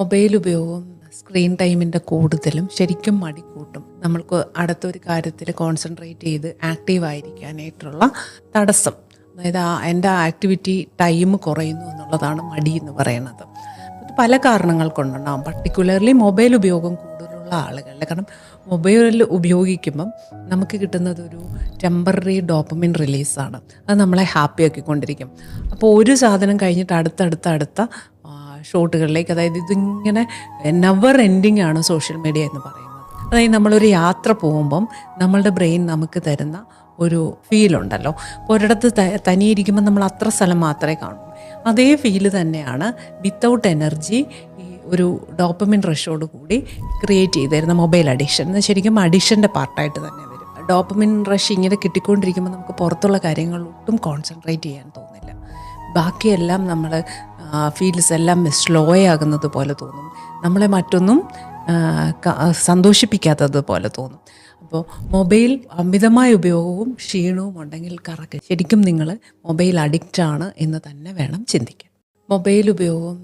Mobile ഉപയോഗവും screen ടൈമിൻ്റെ കൂടുതലും ശരിക്കും മടി കൂട്ടും. നമ്മൾക്ക് അടുത്തൊരു കാര്യത്തിൽ കോൺസെൻട്രേറ്റ് ചെയ്ത് ആക്റ്റീവായിരിക്കാനായിട്ടുള്ള തടസ്സം. അതായത് എൻ്റെ ആക്ടിവിറ്റി ടൈം കുറയുന്നു എന്നുള്ളതാണ് മടി എന്ന് പറയുന്നത്. ഇത് പല കാരണങ്ങൾ കൊണ്ടുണ്ടാകും, പർട്ടിക്കുലർലി മൊബൈൽ ഉപയോഗം കൂടുതലുള്ള ആളുകളിൽ. കാരണം മൊബൈൽ ഉപയോഗിക്കുമ്പം നമുക്ക് കിട്ടുന്നത് ഒരു ടെമ്പററി ഡോപ്പമിൻ റിലീസാണ്. അത് നമ്മളെ ഹാപ്പി ആക്കിക്കൊണ്ടിരിക്കും. അപ്പോൾ ഒരു സാധനം കഴിഞ്ഞിട്ട് അടുത്ത ഷോട്ടുകളിലേക്ക്, അതായത് ഇതിങ്ങനെ നെവർ എൻഡിങ് ആണ് സോഷ്യൽ മീഡിയ എന്ന് പറയുന്നത്. അതായത് നമ്മളൊരു യാത്ര പോകുമ്പം നമ്മളുടെ ബ്രെയിൻ നമുക്ക് തരുന്ന ഒരു ഫീലുണ്ടല്ലോ. അപ്പോൾ ഒരിടത്ത് തനിയിരിക്കുമ്പോൾ നമ്മൾ അത്ര സ്ഥലം മാത്രമേ കാണൂ. അതേ ഫീല് തന്നെയാണ് വിത്തൗട്ട് എനർജി ഈ ഒരു ഡോപ്പമിൻ റഷോട് കൂടി ക്രിയേറ്റ് ചെയ്ത് തരുന്ന മൊബൈൽ അഡിക്ഷൻ. എന്ന് ശരിക്കും അഡിക്ഷൻ്റെ പാർട്ടായിട്ട് തന്നെ വരും. ഡോപ്പമിൻ റഷ് ഇങ്ങനെ കിട്ടിക്കൊണ്ടിരിക്കുമ്പോൾ നമുക്ക് പുറത്തുള്ള കാര്യങ്ങൾ ഒട്ടും കോൺസെൻട്രേറ്റ് ചെയ്യാൻ തോന്നില്ല. ബാക്കിയെല്ലാം നമ്മൾ ഫീൽസ് എല്ലാം സ്ലോ ആകുന്നത് പോലെ തോന്നും. നമ്മളെ മറ്റൊന്നും സന്തോഷിപ്പിക്കാത്തത് പോലെ തോന്നും. അപ്പോൾ മൊബൈൽ അമിതമായ ഉപയോഗവും ക്ഷീണവും ഉണ്ടെങ്കിൽ ശരിക്കും നിങ്ങൾ മൊബൈൽ അഡിക്റ്റാണ് എന്ന് തന്നെ വേണം ചിന്തിക്കാൻ. മൊബൈൽ ഉപയോഗം